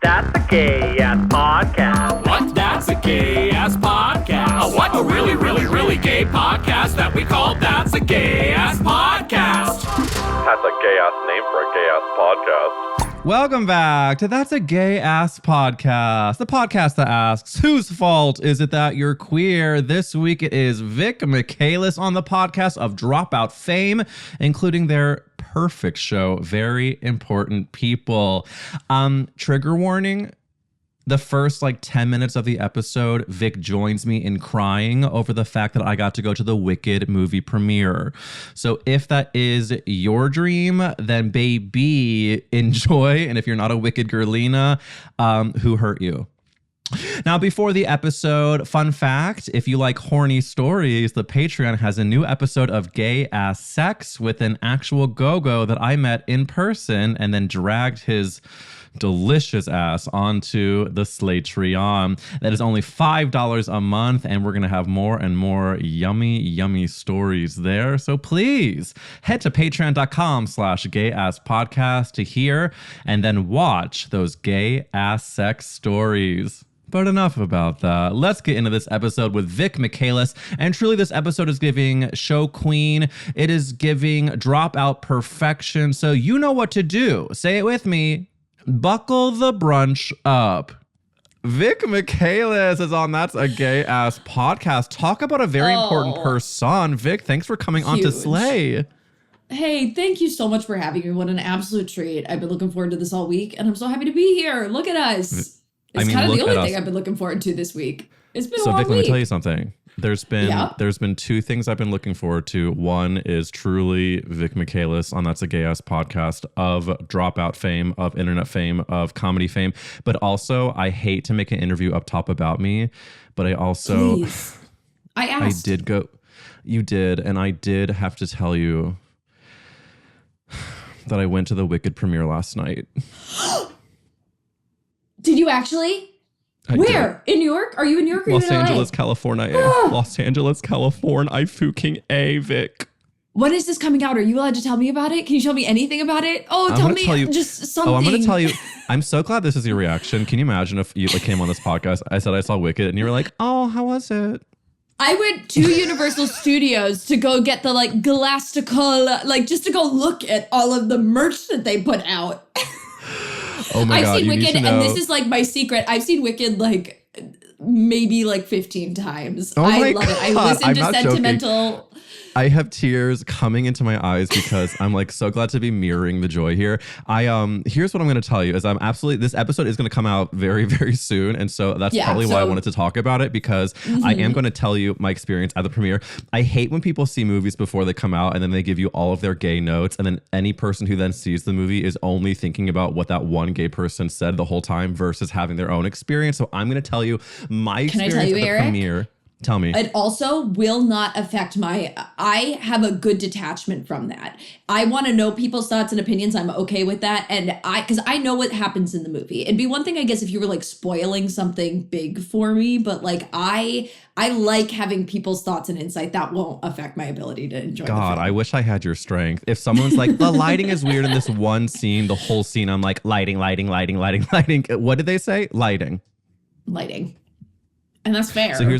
That's a gay-ass podcast. What? That's a gay-ass podcast. What? A really, really, really gay podcast that we call That's a Gay-Ass Podcast. That's a gay-ass name for a gay-ass podcast. Welcome back to That's a Gay-Ass Podcast, the podcast that asks, whose fault is it that you're queer? This week it is Vic Michaelis on the podcast of Dropout fame, including their perfect show, Very Important People. Trigger warning. The first 10 minutes of the episode, Vic joins me in crying over the fact that I got to go to the Wicked movie premiere. So if that is your dream, then baby, enjoy. And if you're not a Wicked girlina, who hurt you? Now, before the episode, fun fact, if you like horny stories, the Patreon has a new episode of Gay Ass Sex with an actual go-go that I met in person and then dragged his delicious ass onto the Slatreon. That is only $5 a month, and we're going to have more and more yummy, yummy stories there. So please head to patreon.com/gayasspodcast to hear and then watch those gay ass sex stories. But enough about that. Let's get into this episode with Vic Michaelis. And truly, this episode is giving show queen. It is giving Dropout perfection. So you know what to do. Say it with me. Buckle the brunch up. Vic Michaelis is on That's a Gay-Ass Podcast. Talk about a very important person. Vic, thanks for coming on to Slay. Hey, thank you so much for having me. What an absolute treat. I've been looking forward to this all week, and I'm so happy to be here. Look at us. It's kind of the only thing I've been looking forward to this week. It's been a long week. So Vic, let me tell you something. There's been two things I've been looking forward to. One is truly Vic Michaelis on That's a Gay-Ass Podcast of Dropout fame, of internet fame, of comedy fame. But also, I hate to make an interview up top about me, but I also... Please. I asked. You did, and I did have to tell you that I went to the Wicked premiere last night. Did you actually? Where? In New York? Are you in New York or Los you in Angeles, LA? California. Los Angeles, California. I fucking A, Vic. When is this coming out? Are you allowed to tell me about it? Can you tell me anything about it? Tell me just something. I'm going to tell you. I'm so glad this is your reaction. Can you imagine if you came on this podcast, I said I saw Wicked, and you were like, oh, how was it? I went to Universal Studios to go get the Glastical, just to go look at all of the merch that they put out. Oh my God, I've seen Wicked, and this is my secret. I've seen Wicked maybe 15 times. I love it. I listen to sentimental. Joking. I have tears coming into my eyes because I'm so glad to be mirroring the joy here. Here's what I'm going to tell you is this episode is going to come out very, very soon. And so that's probably why I wanted to talk about it, because I am going to tell you my experience at the premiere. I hate when people see movies before they come out and then they give you all of their gay notes. And then any person who then sees the movie is only thinking about what that one gay person said the whole time versus having their own experience. So I'm going to tell you my experience at the premiere. Tell me. It also will not affect I have a good detachment from that. I want to know people's thoughts and opinions. I'm okay with that. And because I know what happens in the movie. It'd be one thing, I guess, if you were spoiling something big for me. But I like having people's thoughts and insight. That won't affect my ability to enjoy God, the film. I wish I had your strength. If someone's the lighting is weird in this one scene, the whole scene, I'm lighting. What did they say? Lighting. And that's fair. So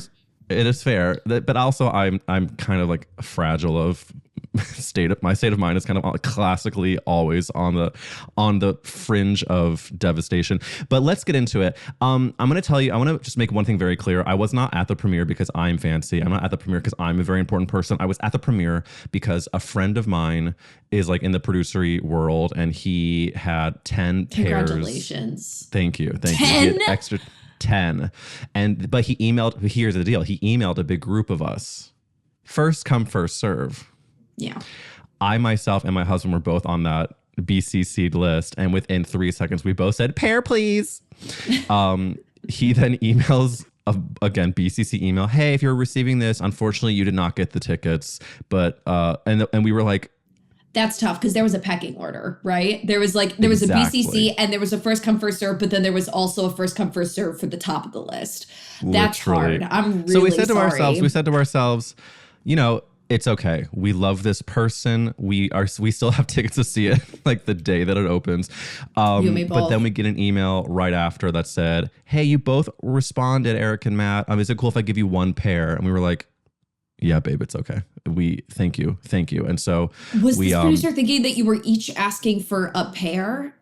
it is fair, but also I'm kind of fragile of my state of mind is kind of classically always on the fringe of devastation. But let's get into it. I'm going to tell you, I want to just make one thing very clear. I was not at the premiere because I'm fancy. I'm not at the premiere because I'm a very important person. I was at the premiere because a friend of mine is in the producery world, and he had 10 pairs. Congratulations. Thank you. 10? He had extra 10. But he emailed, here's the deal. He emailed a big group of us. First come, first serve. Yeah. I myself and my husband were both on that BCC'd list. And within 3 seconds, we both said, pair, please. He then emails again, BCC email. Hey, if you're receiving this, unfortunately, you did not get the tickets. But, and we were like, that's tough because there was a pecking order, right? There was a BCC and there was a first come, first serve, but then there was also a first come, first serve for the top of the list. That's hard. I'm really sorry. We said to ourselves, It's okay. We love this person. We still have tickets to see it like the day that it opens. You and me But both. then we get an email right after that said, "Hey, you both responded, Eric and Matt. Is it cool if I give you one pair?" And we were like, "Yeah, babe, it's okay. We thank you. And so Was we this producer thinking that you were each asking for a pair?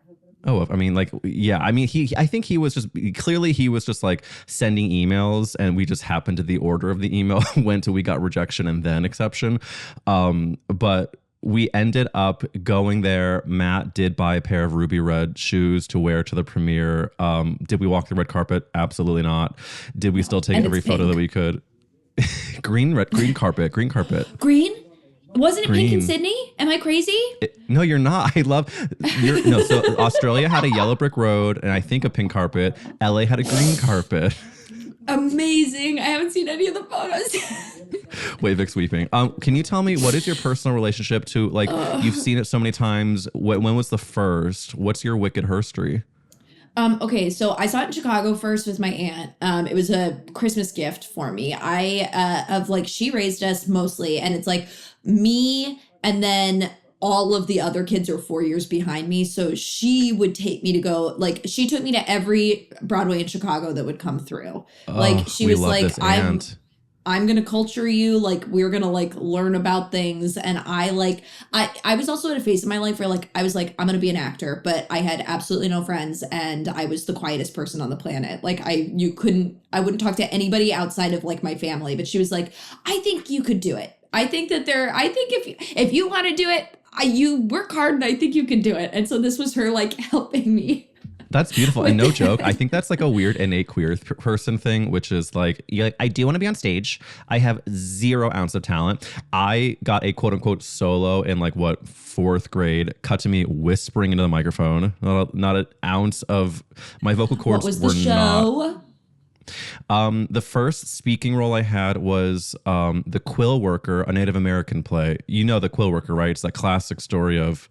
Oh, I mean, like, yeah. I mean, I think he was just like sending emails, and we just happened to the order of the email went to we got rejection and then exception. But we ended up going there. Matt did buy a pair of ruby red shoes to wear to the premiere. Did we walk the red carpet? Absolutely not. Did we still take And every it's photo pink. that we could? Green carpet. Green? Wasn't it pink in Green. Sydney? Am I crazy? No, you're not. So Australia had a yellow brick road and I think a pink carpet. LA had a green carpet. Amazing. I haven't seen any of the photos. Wait, Vic's weeping. Can you tell me what is your personal relationship to, like, you've seen it so many times. When was the first? What's your Wicked herstory? Okay, so I saw it in Chicago first with my aunt. It was a Christmas gift for me. She raised us mostly, and it's like me and then all of the other kids are 4 years behind me. So she would take me to go, like, she took me to every Broadway in Chicago that would come through. Like, she was like, I'm going to culture you. Like, we're going to like learn about things. And I was also at a phase in my life where like, I was like, I'm going to be an actor, but I had absolutely no friends. And I was the quietest person on the planet. Like I wouldn't talk to anybody outside of like my family, but she was like, I think you could do it. I think if you want to do it, you work hard and I think you can do it. And so this was her like helping me. That's beautiful. And no joke, I think that's like a weird innate queer person thing, which is like, I do want to be on stage. I have 0 ounce of talent. I got a quote unquote solo in like what, 4th grade, cut to me whispering into the microphone. Not an ounce of my vocal cords. What was the show? The first speaking role I had was The Quill Worker, a Native American play. You know The Quill Worker, right? It's that classic story of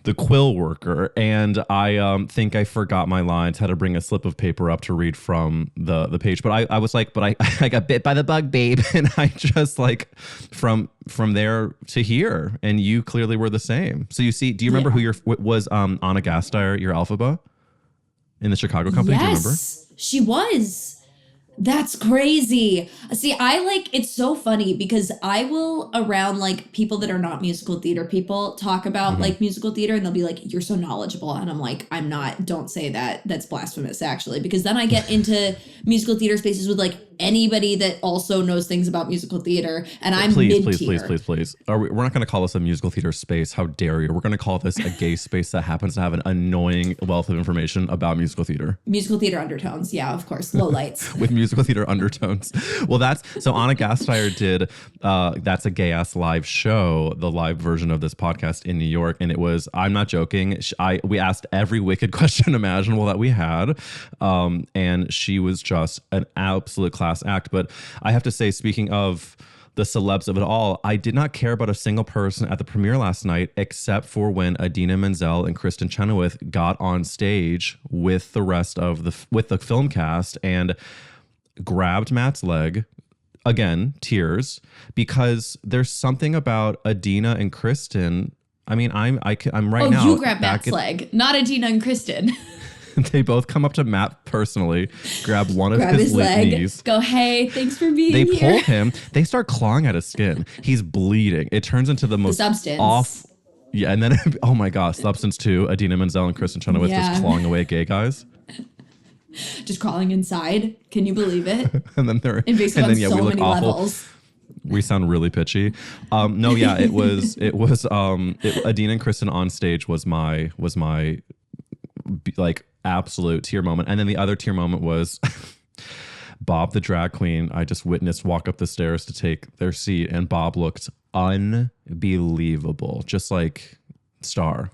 the quill worker. And I think I forgot my lines, had to bring a slip of paper up to read from the page. But I was like, I got bit by the bug, babe. And I just like from there to here. And you clearly were the same. So you see, do you remember who was Anna Gasteyer, your Elphaba in the Chicago company? Yes, do you remember? She was. That's crazy. See, it's so funny because I will around like people that are not musical theater people talk about like musical theater and they'll be like, you're so knowledgeable. And I'm like, I'm not, don't say that. That's blasphemous actually. Because then I get into musical theater spaces with like anybody that also knows things about musical theater. And I'm Please. We're not going to call this a musical theater space. How dare you? We're going to call this a gay space that happens to have an annoying wealth of information about musical theater. Musical theater undertones. Yeah, of course. Low lights. With musical theater undertones. Well, so Anna Gasteyer did That's a Gay Ass Live show, the live version of this podcast in New York. And it was, I'm not joking, we asked every wicked question imaginable that we had. And she was just an absolute class act. But I have to say, speaking of the celebs of it all, I did not care about a single person at the premiere last night except for when Idina Menzel and Kristen Chenoweth got on stage with the rest of the film cast and grabbed Matt's leg. Again, tears, because there's something about Idina and Kristen. I mean, I'm right now. Oh, you grabbed Matt's leg, not Idina and Kristen. They both come up to Matt personally, grab one of his leg, knees. go, hey, thanks for being here. They pull here. him. They start clawing at his skin. He's bleeding. It turns into the most substance. Yeah, and then oh my gosh, Substance 2, Idina Menzel and Kristen Chenoweth just clawing away at gay guys. Just crawling inside. Can you believe it? And then they're invasive on so we look many awful. levels. We sound really pitchy. No, yeah, it was Idina and Kristen on stage was my like absolute tear moment. And then the other tear moment was Bob, the drag queen, I just witnessed walk up the stairs to take their seat, and Bob looked unbelievable. Just like star.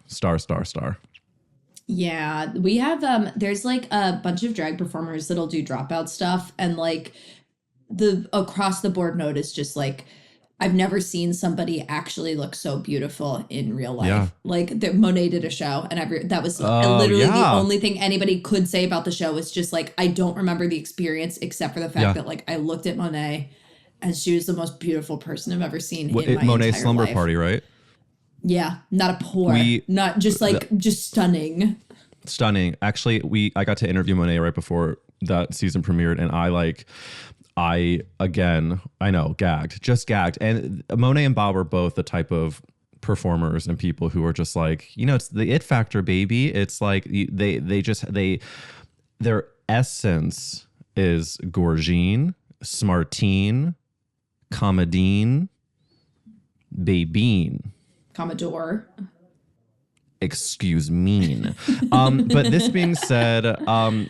Yeah, we have there's like a bunch of drag performers that'll do Dropout stuff, and like the across the board note is just like, I've never seen somebody actually look so beautiful in real life. Yeah. Like Monet did a show, and that was literally the only thing anybody could say about the show was just like, I don't remember the experience except for the fact that like I looked at Monet And she was the most beautiful person I've ever seen in my Monet's entire slumber life. party, right? Yeah, not a pore. Not just just stunning. Stunning. Actually, I got to interview Monet right before that season premiered, and I know, gagged. And Monet and Bob are both the type of performers and people who are just like, it's the it factor, baby. It's like their essence is gorgine, smartine, comedine, babine. Commodore. Excuse me. But this being said,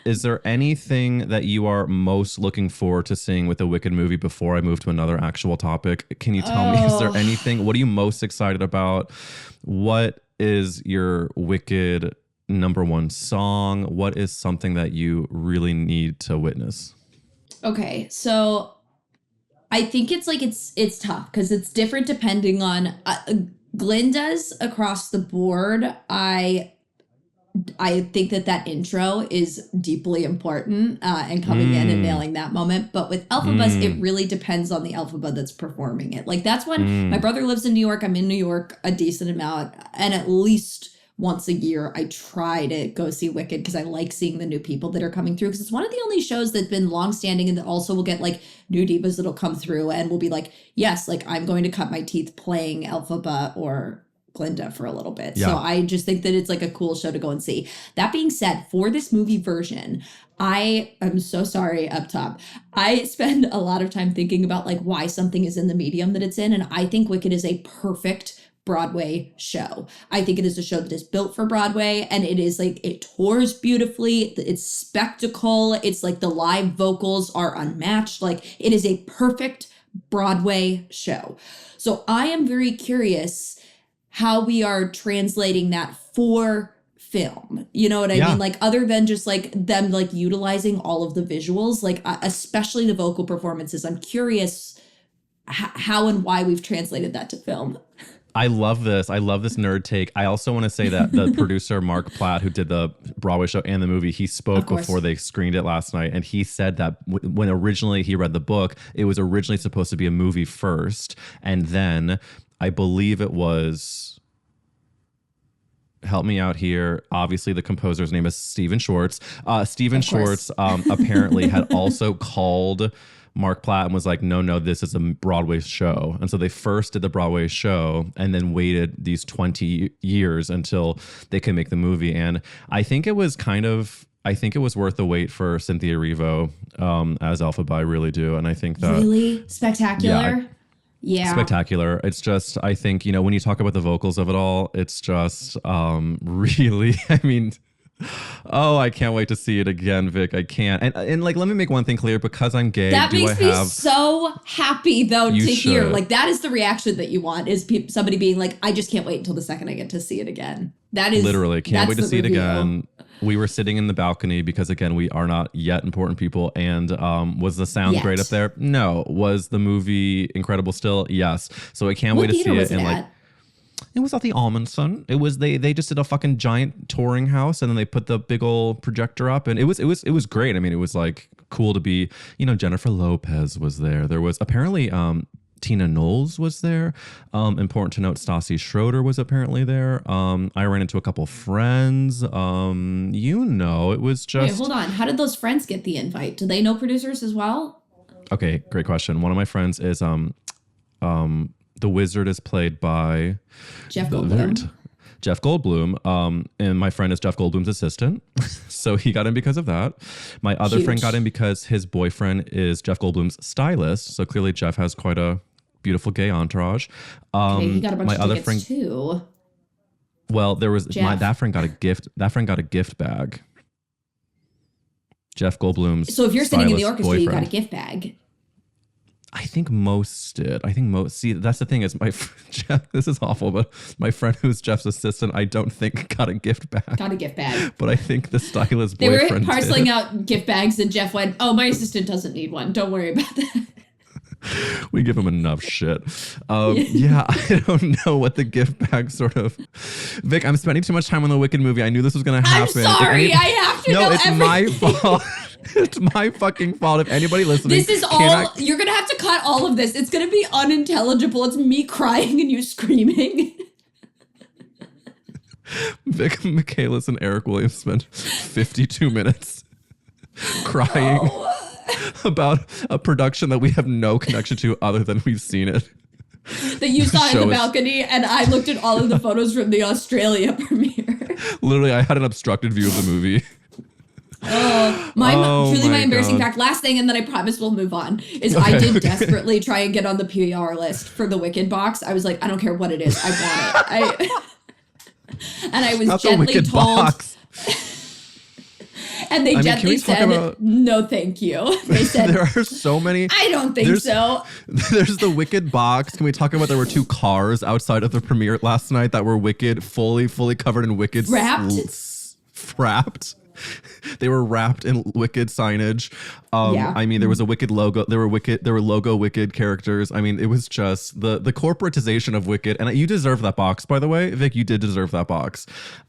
is there anything that you are most looking forward to seeing with the Wicked movie before I move to another actual topic? Can you tell me, is there anything? What are you most excited about? What is your Wicked number one song? What is something that you really need to witness? Okay, so I think it's tough because it's different depending on Glinda's across the board. I think that intro is deeply important and coming in and nailing that moment. But with Elphaba's, it really depends on the Elphaba that's performing it. Like that's when my brother lives in New York. I'm in New York a decent amount, and at least once a year, I try to go see Wicked because I like seeing the new people that are coming through. Because it's one of the only shows that's been longstanding and that also will get like new divas that'll come through and will be like, yes, like I'm going to cut my teeth playing Elphaba or Glinda for a little bit. Yeah. So I just think that it's like a cool show to go and see. That being said, for this movie version, I'm so sorry up top. I spend a lot of time thinking about like why something is in the medium that it's in. And I think Wicked is a perfect Broadway show. I think it is a show that is built for Broadway, and it is like, it tours beautifully. It's spectacle. It's like the live vocals are unmatched. Like it is a perfect Broadway show. So I am very curious how we are translating that for film. You know what I mean? Like other than just like them like utilizing all of the visuals, like especially the vocal performances. I'm curious how and why we've translated that to film. I love this. I love this nerd take. I also want to say that the producer, Mark Platt, who did the Broadway show and the movie, he spoke before they screened it last night. And he said that when originally he read the book, it was originally supposed to be a movie first. And then I believe it was, help me out here. Obviously, the composer's name is Stephen Schwartz. Stephen Schwartz apparently had also called Mark Platt and was like, no, this is a Broadway show. And so they first did the Broadway show and then waited these 20 years until they could make the movie. And I think it was worth the wait for Cynthia Erivo as Elphaba. I really do. And I think that really spectacular. Yeah. Spectacular. It's just, I think, when you talk about the vocals of it all, it's just really, I mean, oh, I can't wait to see it again, Vic. I can't. And like, let me make one thing clear. Because I'm gay, that makes me so happy, though, to hear. Like, that is the reaction that you want, is somebody being like, I just can't wait until the second I get to see it again. That is literally can't wait to see it again. We were sitting in the balcony because, again, we are not yet important people. And was the sound great up there? No. Was the movie incredible still? Yes. So I can't wait to see it. And like, it was at the Almondson. It was they just did a fucking giant touring house, and then they put the big old projector up, and it was great. I mean, it was like cool to be, Jennifer Lopez was there. There was apparently Tina Knowles was there. Important to note, Stassi Schroeder was apparently there. I ran into a couple friends. It was just. Wait, hold on. How did those friends get the invite? Do they know producers as well? Okay, great question. One of my friends is the wizard is played by Jeff Goldblum. Jeff Goldblum. And my friend is Jeff Goldblum's assistant. So he got in because of that. My other friend got in because his boyfriend is Jeff Goldblum's stylist. So clearly Jeff has quite a beautiful gay entourage. Okay, he got a bunch of tickets friend, too. Well, there was that friend got a gift. That friend got a gift bag. Jeff Goldblum's. So if you're sitting in the orchestra, boyfriend. You got a gift bag. I think most did. See, that's the thing is Jeff, this is awful, but my friend who's Jeff's assistant, I don't think got a gift bag. But I think the stylist boyfriend They were parceling out gift bags, and Jeff went, oh, my assistant doesn't need one. Don't worry about that. We give him enough shit. Yeah, I don't know what the gift bag sort of. Vic, I'm spending too much time on the Wicked movie. I knew this was going to happen. I'm sorry. I have to know it's everything. my fault. It's my fucking fault if anybody listening. This is all, you're going to have to cut all of this. It's going to be unintelligible. It's me crying and you screaming. Vic Michaelis and Eric Williams spent 52 minutes crying about a production that we have no connection to other than we've seen it. That you saw in the balcony, and I looked at all of the photos from the Australia premiere. Literally, I had an obstructed view of the movie. My embarrassing fact, last thing, and then I promise we'll move on, is I did desperately try and get on the PR list for the Wicked box. I was like, I don't care what it is, I want it. And I was gently told, box. And they gently said, no, thank you. They said, there are so many. I don't think so. There's the Wicked box. Can we talk about there were 2 cars outside of the premiere last night that were Wicked, fully covered in Wicked. Wrapped. They were wrapped in Wicked signage. I mean, there was a Wicked logo. There were logo Wicked characters. I mean, it was just the corporatization of Wicked. And you deserve that box, by the way. Vic, you did deserve that box.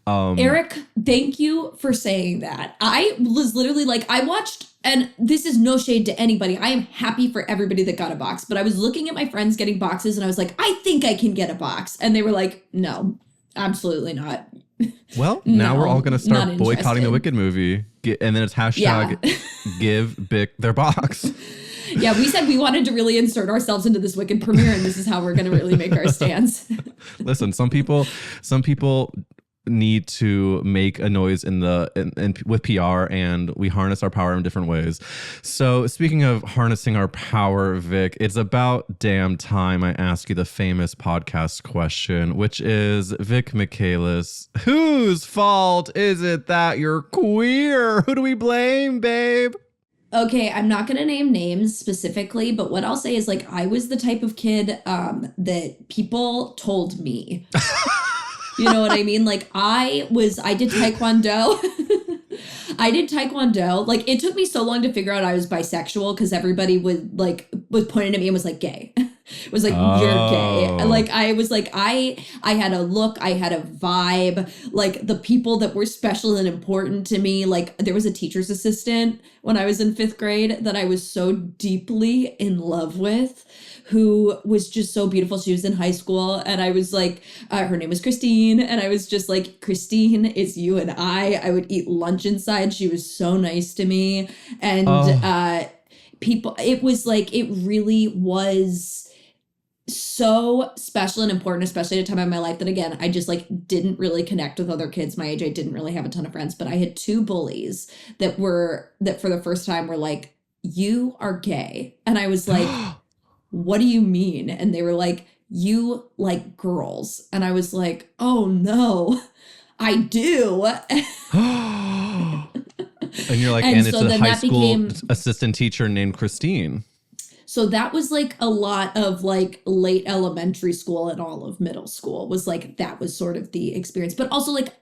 Eric, thank you for saying that. I was literally like, I watched, and this is no shade to anybody. I am happy for everybody that got a box. But I was looking at my friends getting boxes and I was like, I think I can get a box. And they were like, no, absolutely not. Well, now we're all going to start boycotting the Wicked movie. And then it's hashtag give Vic their box. Yeah, we said we wanted to really insert ourselves into this Wicked premiere, and this is how we're going to really make our stance. Listen, some people need to make a noise with PR, and we harness our power in different ways. So speaking of harnessing our power, Vic, it's about damn time I ask you the famous podcast question, which is, Vic Michaelis, whose fault is it that you're queer? Who do we blame, babe? Okay, I'm not going to name names specifically, but what I'll say is, like, I was the type of kid that people told me. You know what I mean? Like, I did Taekwondo. Like, it took me so long to figure out I was bisexual because everybody was pointing at me and was like, gay. It was like, you're gay. Like, I was like, I had a look, I had a vibe. Like, the people that were special and important to me, like, there was a teacher's assistant when I was in 5th grade that I was so deeply in love with, who was just so beautiful. She was in high school, and I was like, her name was Christine, and I was just like, Christine, it's you and I would eat lunch inside. She was so nice to me. And people, it was like, it really was so special and important, especially at a time in my life that, again, I just like didn't really connect with other kids my age. I didn't really have a ton of friends, but I had 2 bullies that for the first time were like, you are gay. And I was like, what do you mean? And they were like, you like girls. And I was like, oh no, I do. And you're like, and it's a high school assistant teacher named Christine. So that was like a lot of like late elementary school and all of middle school was like, that was sort of the experience. But also, like,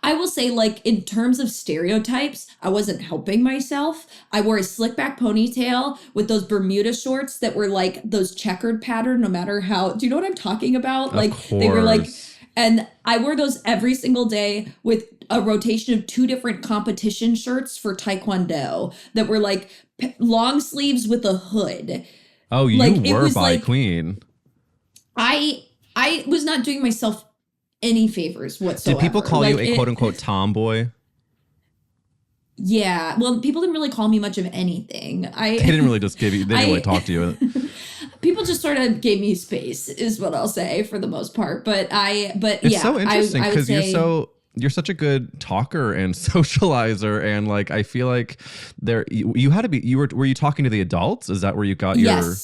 I will say, like, in terms of stereotypes, I wasn't helping myself. I wore a slick back ponytail with those Bermuda shorts that were like those checkered pattern, no matter how, do you know what I'm talking about? Of like course. They were like, and I wore those every single day with a rotation of 2 different competition shirts for Taekwondo that were like long sleeves with a hood. Oh, you like, were by like, queen. I was not doing myself any favors whatsoever. Did people call you a quote unquote tomboy? Yeah. Well, people didn't really call me much of anything. They didn't really just give you, they didn't really talk to you. People just sort of gave me space is what I'll say for the most part. But it's so interesting because you're such a good talker and socializer, and like I feel like you had to be. Were you talking to the adults? Is that where you got your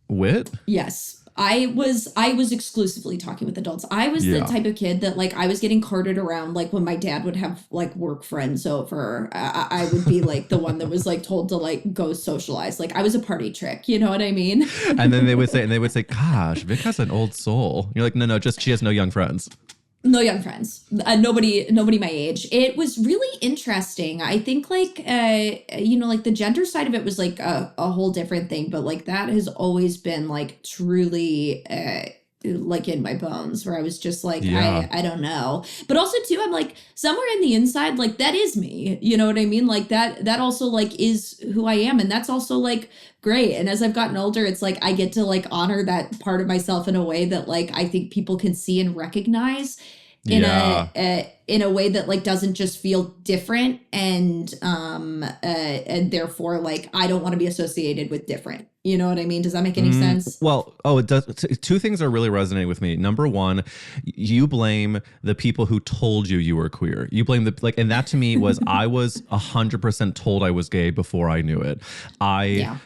wit? Yes. I was exclusively talking with adults. I was the type of kid that, like, I was getting carted around, like, when my dad would have, like, work friends over. I would be, like, the one that was, like, told to, like, go socialize. Like, I was a party trick. You know what I mean? And then they would say, gosh, Vic has an old soul. You're like, no, just she has no young friends. No young friends. Nobody my age. It was really interesting. I think, like, like the gender side of it was like a whole different thing, but like that has always been like truly like in my bones, where I was just like, Yeah. I don't know. But also too, I'm like, somewhere in the inside, like that is me. You know what I mean? Like that also like is who I am. And that's also like great. And as I've gotten older, it's like I get to like honor that part of myself in a way that like I think people can see and recognize in in a way that like doesn't just feel different and therefore like I don't want to be associated with different. You know what I mean? Does that make any sense? Well, it does. Two things are really resonating with me. Number one, you blame the people who told you were queer. You blame and that to me was I was 100% told I was gay before I knew it. I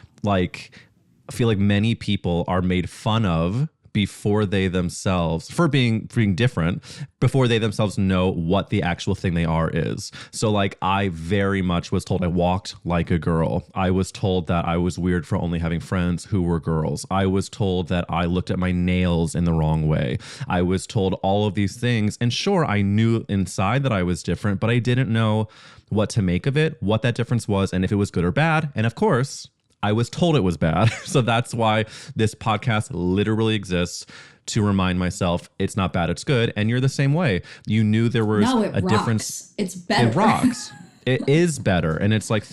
feel like many people are made fun of before they themselves, for being different, before they themselves know what the actual thing they are is. So like I very much was told I walked like a girl. I was told that I was weird for only having friends who were girls. I was told that I looked at my nails in the wrong way. I was told all of these things. And sure, I knew inside that I was different, but I didn't know what to make of it, what that difference was, and if it was good or bad. And of course, I was told it was bad. So that's why this podcast literally exists, to remind myself it's not bad, it's good. And you're the same way. You knew there was a difference. It's better. It rocks. It is better. And it's like,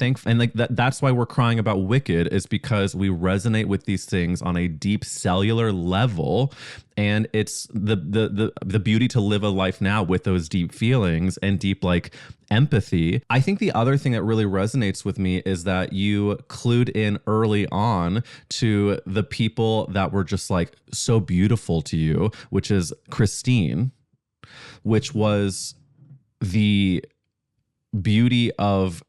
that's why we're crying about Wicked, is because we resonate with these things on a deep cellular level. And it's the beauty to live a life now with those deep feelings and deep like empathy. I think the other thing that really resonates with me is that you clued in early on to the people that were just like so beautiful to you, which is Christine, which was the beauty of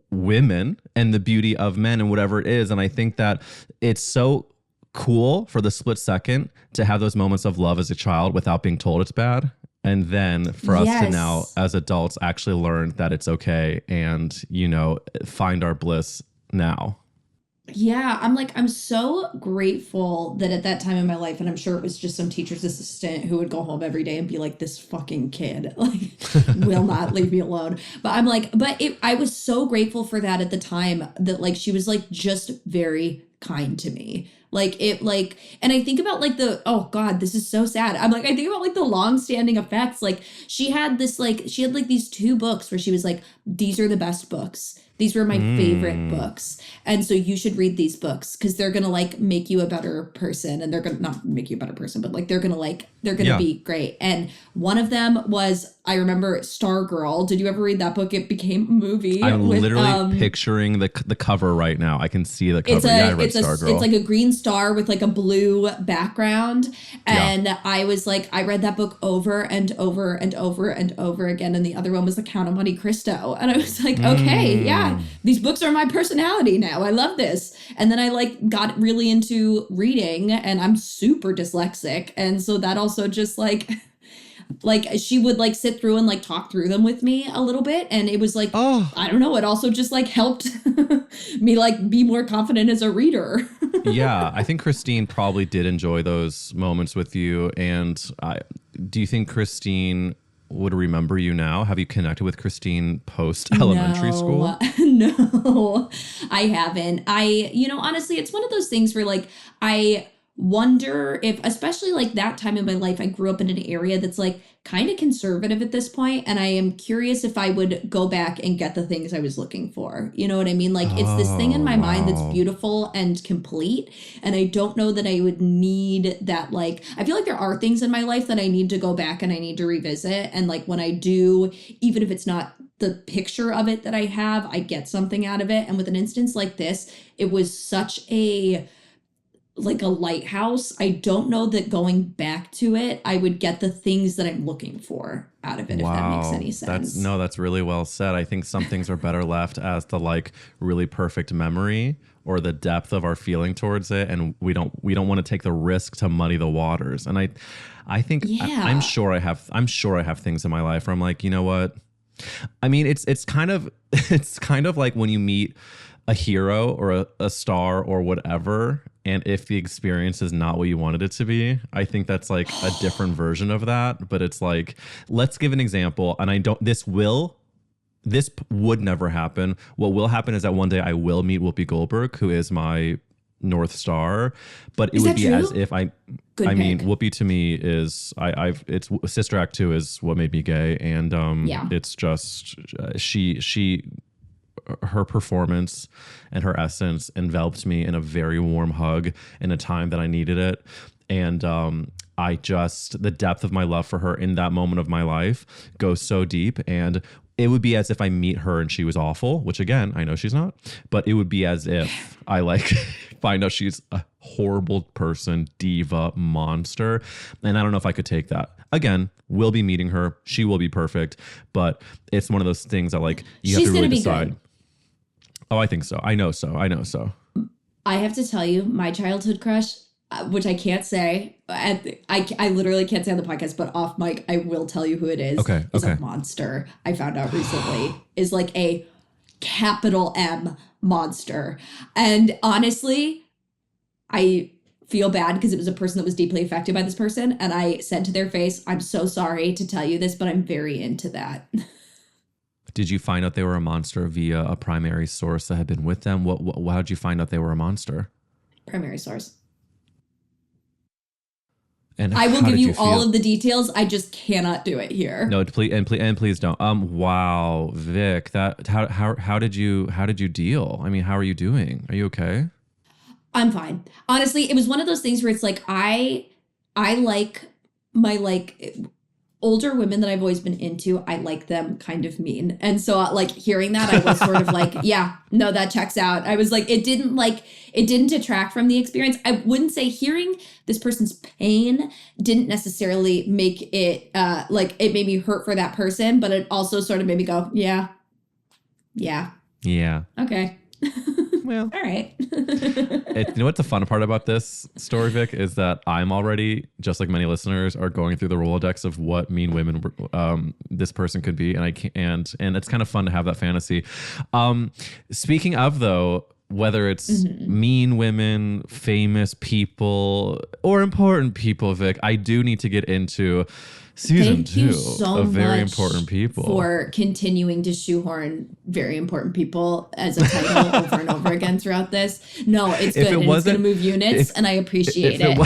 women and the beauty of men and whatever it is. And I think that it's so cool for the split second to have those moments of love as a child without being told it's bad. And then for us to now as adults actually learn that it's okay and, you know, find our bliss now. Yeah, I'm so grateful that at that time in my life, and I'm sure it was just some teacher's assistant who would go home every day and be like, this fucking kid, like, will not leave me alone. But I'm like, I was so grateful for that at the time, that like, she was like just very kind to me. And I think about like oh God, this is so sad. I'm like, I think about like the long-standing effects. Like she had these two books where she was like, these are the best books. These were my favorite books. And so you should read these books because they're going to like make you a better person. And they're going to not make you a better person, but like they're going to be great. And one of them was, I remember, Stargirl. Did you ever read that book? It became a movie. I'm literally picturing the cover right now. I can see the cover. I read Stargirl. It's like a green star with like a blue background. And I was like, I read that book over and over and over and over again. And the other one was The Count of Monte Cristo. And I was like, okay, yeah. These books are my personality now. I love this. And then I like got really into reading, and I'm super dyslexic. And so that also just like she would like sit through and like talk through them with me a little bit. And it was like, I don't know. It also just like helped me like be more confident as a reader. Yeah, I think Christine probably did enjoy those moments with you. And do you think Christine would remember you now? Have you connected with Christine post elementary school? No, I haven't. Honestly, it's one of those things where like I wonder if, especially like that time in my life, I grew up in an area that's like kind of conservative at this point, and I am curious if I would go back and get the things I was looking for. You know what I mean? Like it's this thing in my mind that's beautiful and complete, and I don't know that I would need that. Like I feel like there are things in my life that I need to go back and I need to revisit, and like when I do, even if it's not the picture of it that I have, I get something out of it. And with an instance like this, it was such a lighthouse. I don't know that going back to it, I would get the things that I'm looking for out of it, if that makes any sense. That's really well said. I think some things are better left as the like really perfect memory or the depth of our feeling towards it. And we don't want to take the risk to muddy the waters. And I think I'm sure I have things in my life where I'm like, you know what? I mean, it's kind of like when you meet a hero or a star or whatever, and if the experience is not what you wanted it to be, I think that's like a different version of that. But it's like, let's give an example. And this would never happen. What will happen is that one day I will meet Whoopi Goldberg, who is my North Star, but it Is would that be true? as if Good I mean, pick. Whoopi to me is it's Sister Act 2 is what made me gay, and Yeah. it's just her performance and her essence enveloped me in a very warm hug in a time that I needed it. And the depth of my love for her in that moment of my life goes so deep. And it would be as if I meet her and she was awful, which again, I know she's not, but it would be as if I find out she's a horrible person, diva, monster. And I don't know if I could take that. Again, we'll be meeting her. She will be perfect. But it's one of those things that you have to really decide. Good. Oh, I think so. I know so. I have to tell you, my childhood crush, which I can't say, I literally can't say on the podcast, but off mic, I will tell you who it is. Okay. Is a monster. I found out recently is like a capital M monster. And honestly, I feel bad because it was a person that was deeply affected by this person. And I said to their face, I'm so sorry to tell you this, but I'm very into that. Did you find out they were a monster via a primary source that had been with them? How did you find out they were a monster? Primary source. And I will give you all of the details. I just cannot do it here. No, please don't. Wow, Vic, how did you deal? I mean, how are you doing? Are you okay? I'm fine. Honestly, it was one of those things where it's like I like my older women that I've always been into, I like them kind of mean. And so hearing that, I was sort of yeah, no, that checks out. I was it didn't detract from the experience. I wouldn't say hearing this person's pain didn't necessarily make it, it made me hurt for that person, but it also sort of made me go, yeah. Okay. Well, all right. You know what's the fun part about this story, Vic, is that I'm already, just like many listeners, are going through the Rolodex of what mean women this person could be, and it's kind of fun to have that fantasy. Speaking of, though, whether it's mean women, famous people, or important people, Vic, I do need to get into season 2 of Very Important People. For continuing to shoehorn Very Important People as a title over and over again throughout this. No, it's good. And it's going to move units, and I appreciate it.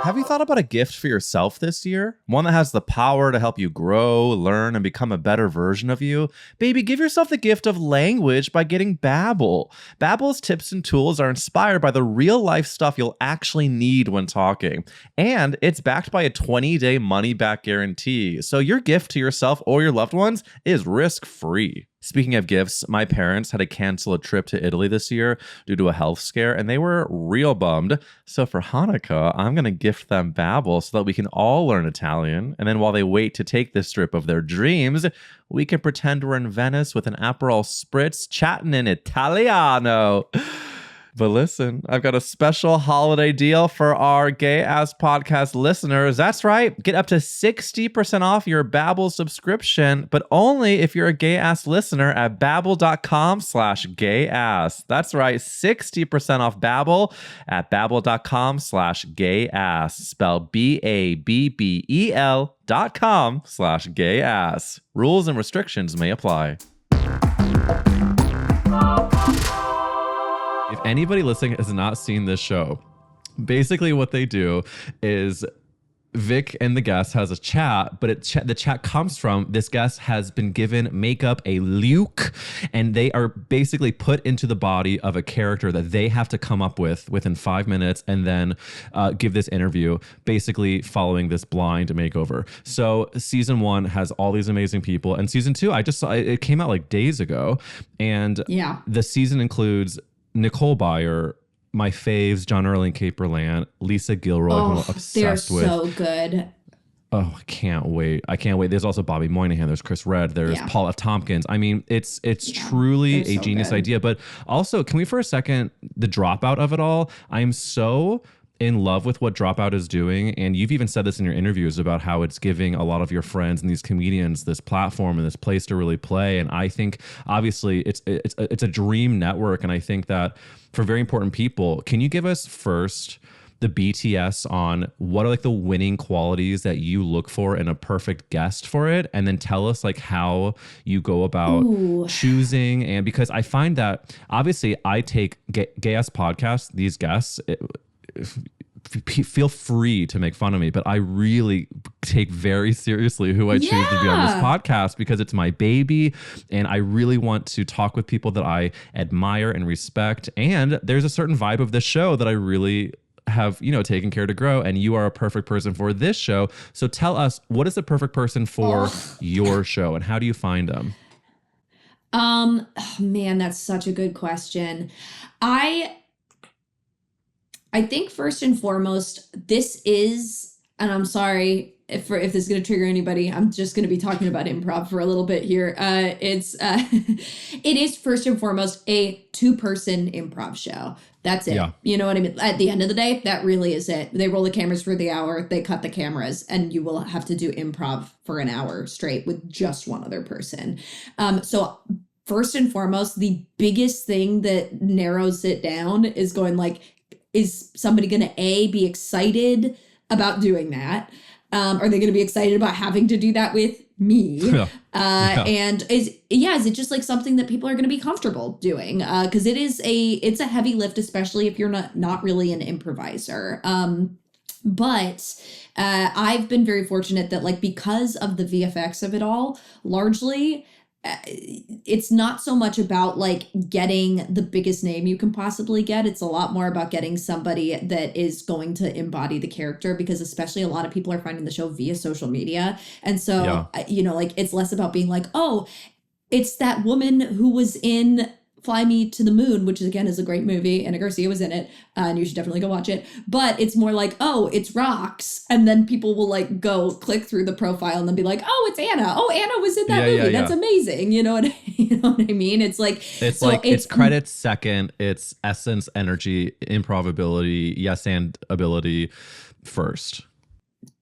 Have you thought about a gift for yourself this year? One that has the power to help you grow, learn, and become a better version of you? Baby, give yourself the gift of language by getting Babbel. Babbel's tips and tools are inspired by the real-life stuff you'll actually need when talking. And it's backed by a 20-day money-back guarantee, so your gift to yourself or your loved ones is risk-free. Speaking of gifts, my parents had to cancel a trip to Italy this year due to a health scare, and they were real bummed. So for Hanukkah, I'm going to gift them Babbel so that we can all learn Italian. And then while they wait to take this trip of their dreams, we can pretend we're in Venice with an Aperol Spritz chatting in Italiano. But listen, I've got a special holiday deal for our Gay Ass Podcast listeners. That's right. Get up to 60% off your Babbel subscription, but only if you're a Gay Ass listener at babbel.com/gayass. That's right. 60% off Babbel at babbel.com/gayass. Spelled BABBEL.com/gayass. Rules and restrictions may apply. If anybody listening has not seen this show, basically what they do is Vic and the guest has a chat, but the chat comes from this guest has been given makeup, a look, and they are basically put into the body of a character that they have to come up with within 5 minutes and then give this interview, basically following this blind makeover. So season 1 has all these amazing people, and season 2, I just saw it came out days ago, and the season includes Nicole Byer, my faves, John Erling Caperland, Lisa Gilroy, who I'm obsessed with. They're so good. Oh, I can't wait. There's also Bobby Moynihan. There's Chris Redd. There's Paul F. Tompkins. I mean, it's truly a genius idea. But also, can we for a second, the dropout of it all? I'm so in love with what Dropout is doing, and you've even said this in your interviews about how it's giving a lot of your friends and these comedians this platform and this place to really play. And I think obviously it's a dream network, and I think that for Very Important People, can you give us first the BTS on what are like the winning qualities that you look for in a perfect guest for it, and then tell us like how you go about choosing. And because I find that obviously I take gay ass podcasts, these guests, feel free to make fun of me, but I really take very seriously who I choose to be on this podcast, because it's my baby and I really want to talk with people that I admire and respect. And there's a certain vibe of this show that I really have, you know, taken care to grow, and you are a perfect person for this show. So tell us, what is the perfect person for your show, and how do you find them? Oh man, that's such a good question. I think first and foremost, this is, and I'm sorry if this is going to trigger anybody, I'm just going to be talking about improv for a little bit here. It is first and foremost a 2-person improv show. That's it. Yeah. You know what I mean? At the end of the day, that really is it. They roll the cameras for the hour, they cut the cameras, and you will have to do improv for an hour straight with just one other person. So first and foremost, the biggest thing that narrows it down is going like, is somebody going to be excited about doing that? Are they going to be excited about having to do that with me? And is it just like something that people are going to be comfortable doing? Because it's a heavy lift, especially if you're not really an improviser. But I've been very fortunate that like, because of the VFX of it all, largely, it's not so much about like getting the biggest name you can possibly get. It's a lot more about getting somebody that is going to embody the character, because especially a lot of people are finding the show via social media. And so, you know, like it's less about being like, oh, it's that woman who was in Fly Me to the Moon, which again is a great movie. Anna Garcia was in it, and you should definitely go watch it. But it's more like, oh, it's Rocks, and then people will like go click through the profile and then be like, oh, it's Anna. Oh, Anna was in that movie. That's amazing. You know what I mean? It's like it's credits second, it's essence, energy, improbability, yes and ability first.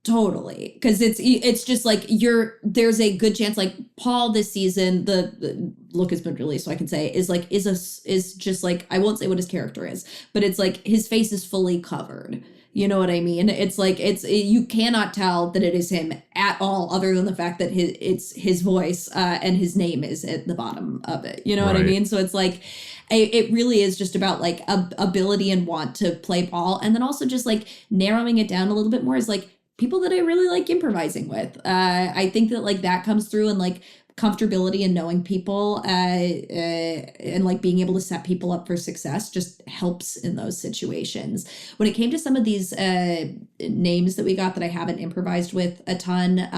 Totally. Because it's just like there's a good chance like Paul this season, the look has been released, so I can say is just like, I won't say what his character is, but it's like his face is fully covered. You know what I mean? It's like you cannot tell that it is him at all, other than the fact that it's his voice and his name is at the bottom of it. You know what I mean? So it's like it really is just about like ability and want to play Paul, and then also just like narrowing it down a little bit more is like people that I really like improvising with. I think that like that comes through, and like comfortability and knowing people and like being able to set people up for success just helps in those situations. When it came to some of these names that we got that I haven't improvised with a ton,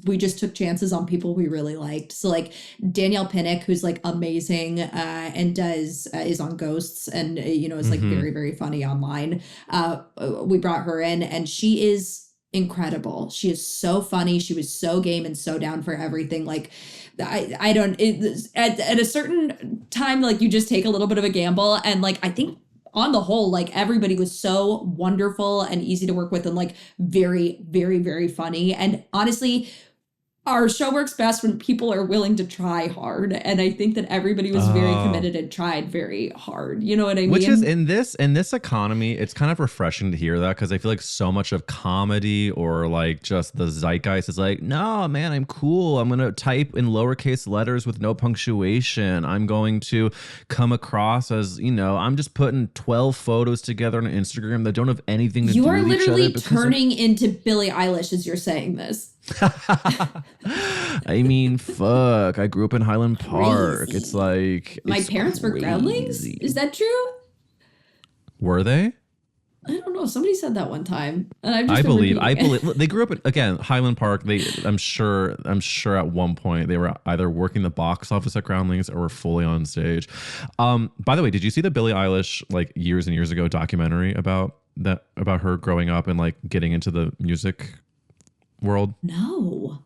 we just took chances on people we really liked. So like Danielle Pinnick, who's like amazing and is on Ghosts, and you know is like very, very funny online. We brought her in, and she is incredible. She is so funny. She was so game and so down for everything. Like I don't, at a certain time, like you just take a little bit of a gamble, and like I think on the whole, like everybody was so wonderful and easy to work with, and like very, very, very funny. And honestly, our show works best when people are willing to try hard. And I think that everybody was very committed and tried very hard. You know what I mean? Which is in this economy, it's kind of refreshing to hear that, because I feel like so much of comedy or like just the zeitgeist is like, no, man, I'm cool. I'm going to type in lowercase letters with no punctuation. I'm going to come across as, you know, I'm just putting 12 photos together on Instagram that don't have anything to do with each other. You are literally turning into Billie Eilish as you're saying this. I mean, fuck. I grew up in Highland Park. Crazy. It's like my parents were groundlings. Is that true? Were they? I don't know. Somebody said that one time, and I believe they grew up in, again, Highland Park. I'm sure at one point they were either working the box office at Groundlings or were fully on stage. By the way, did you see the Billie Eilish like years and years ago documentary about her growing up and like getting into the music world? No.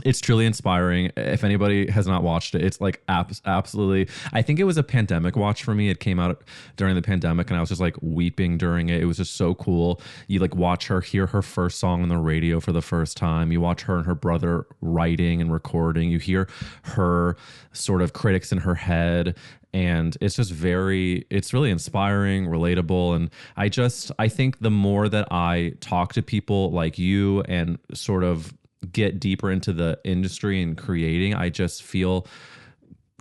It's truly inspiring. If anybody has not watched it, it's like absolutely. I think it was a pandemic watch for me. It came out during the pandemic and I was just like weeping during it. It was just so cool. You like watch her hear her first song on the radio for the first time. You watch her and her brother writing and recording. You hear her sort of critics in her head. And it's just it's really inspiring, relatable. And I think the more that I talk to people like you and sort of get deeper into the industry and creating, I just feel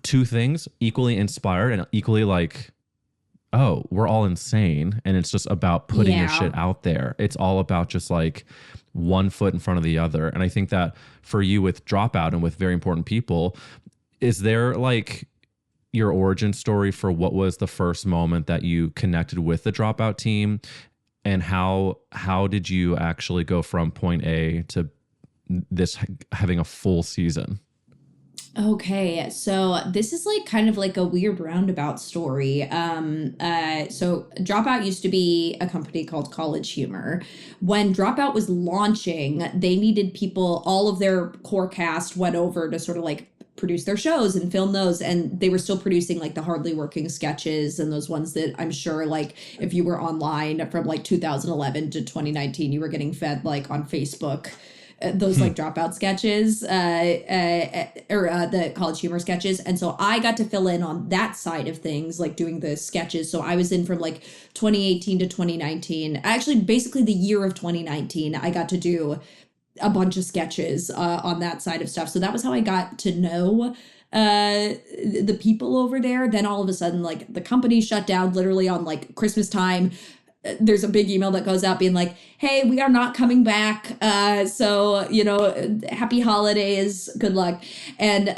two things: equally inspired and equally like, oh, we're all insane. And it's just about putting your shit out there. It's all about just like one foot in front of the other. And I think that for you with Dropout and with Very Important People, is there like your origin story for what was the first moment that you connected with the Dropout team, and how did you actually go from point A to this having a full season? Okay, so this is like kind of like a weird roundabout story. So Dropout used to be a company called College Humor. When Dropout was launching, they needed people, all of their core cast went over to sort of like produce their shows and film those, and they were still producing like the Hardly Working sketches and those ones that I'm sure like if you were online from like 2011 to 2019, you were getting fed like on Facebook those like Dropout sketches or the College Humor sketches. And so I got to fill in on that side of things, like doing the sketches. So I was in from like 2018 to 2019. Actually, basically the year of 2019, I got to do a bunch of sketches on that side of stuff. So that was how I got to know the people over there. Then all of a sudden, like the company shut down literally on like Christmas time. There's a big email that goes out being like, hey, we are not coming back. So, you know, happy holidays, good luck. And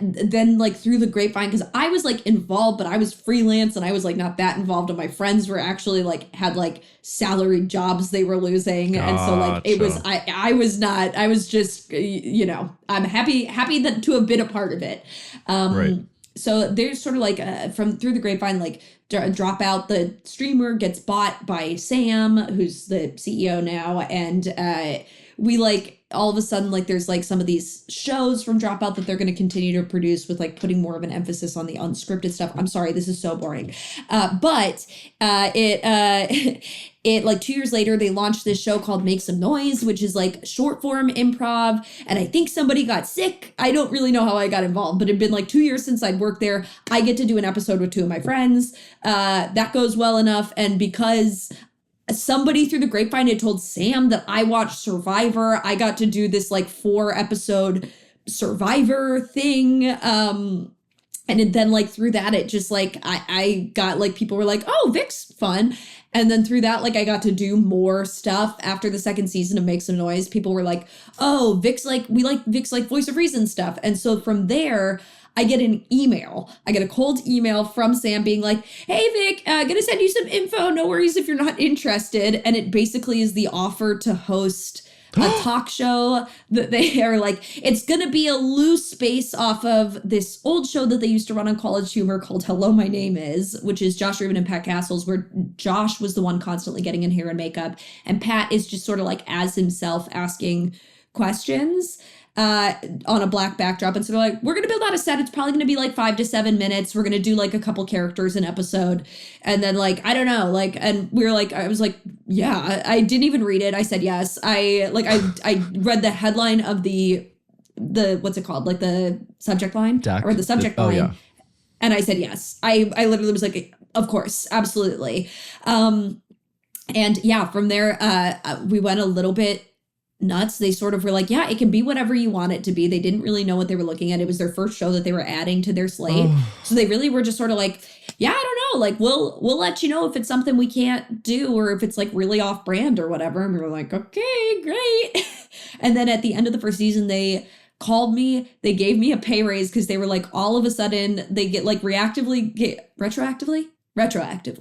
then like through the grapevine, because I was like involved, but I was freelance and I was like not that involved. And my friends were actually like had like salaried jobs they were losing. Gotcha. And so like it was, I was not, I was just, you know, I'm happy that to have been a part of it. Right. So there's sort of like from through the grapevine, like Dropout, the streamer, gets bought by Sam, who's the CEO now. And we like all of a sudden, like there's like some of these shows from Dropout that they're going to continue to produce with like putting more of an emphasis on the unscripted stuff. I'm sorry, this is so boring. But it like 2 years later, they launched this show called Make Some Noise, which is like short form improv. And I think somebody got sick. I don't really know how I got involved, but it'd been like 2 years since I'd worked there. I get to do an episode with two of my friends. That goes well enough. And because somebody through the grapevine had told Sam that I watched Survivor, I got to do this like 4-episode Survivor thing. And then like through that, it just like, I got like, people were like, oh, Vic's fun. And then through that, like I got to do more stuff after the second season of Make Some Noise. People were like, oh, Vic's like, we like Vic's like Voice of Reason stuff. And so from there, I get an email. I get a cold email from Sam being like, hey, Vic, gonna send you some info. No worries if you're not interested. And it basically is the offer to host a talk show that they are like, it's gonna be a loose space off of this old show that they used to run on College Humor called Hello, My Name Is, which is Josh Rubin and Pat Castles, where Josh was the one constantly getting in hair and makeup. And Pat is just sort of like as himself asking questions on a black backdrop. And so they're like, we're going to build out a set. It's probably going to be like 5 to 7 minutes. We're going to do like a couple characters an episode. And then like, I don't know, like, and we were like, I was like, yeah, I didn't even read it. I said, yes. I read the headline of the, what's it called? Like the subject line or the subject line. Yeah. And I said, yes. I literally was like, of course, absolutely. And yeah, from there, we went a little bit nuts. They sort of were like, yeah, it can be whatever you want it to be. They didn't really know what they were looking at. It was their first show that they were adding to their slate. So they really were just sort of like, yeah, I don't know. Like, we'll let you know if it's something we can't do or if it's like really off brand or whatever. And we were like, okay, great. And then at the end of the first season, they called me. They gave me a pay raise because they were like, all of a sudden they get like retroactively.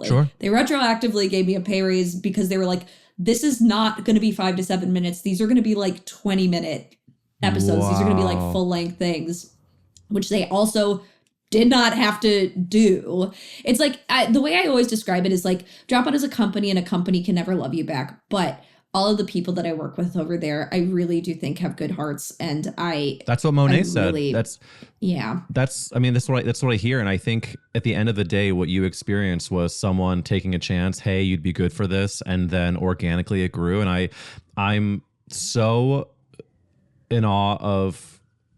Sure. They retroactively gave me a pay raise because they were like, this is not going to be 5 to 7 minutes. These are going to be like 20-minute episodes. Wow. These are going to be like full-length things, which they also did not have to do. It's like, the way I always describe it is like, Dropout is a company and a company can never love you back. But all of the people that I work with over there, I really do think have good hearts. And that's what Monet said. Really, that's what I hear. And I think at the end of the day, what you experienced was someone taking a chance. Hey, you'd be good for this. And then organically it grew. And I'm so in awe of,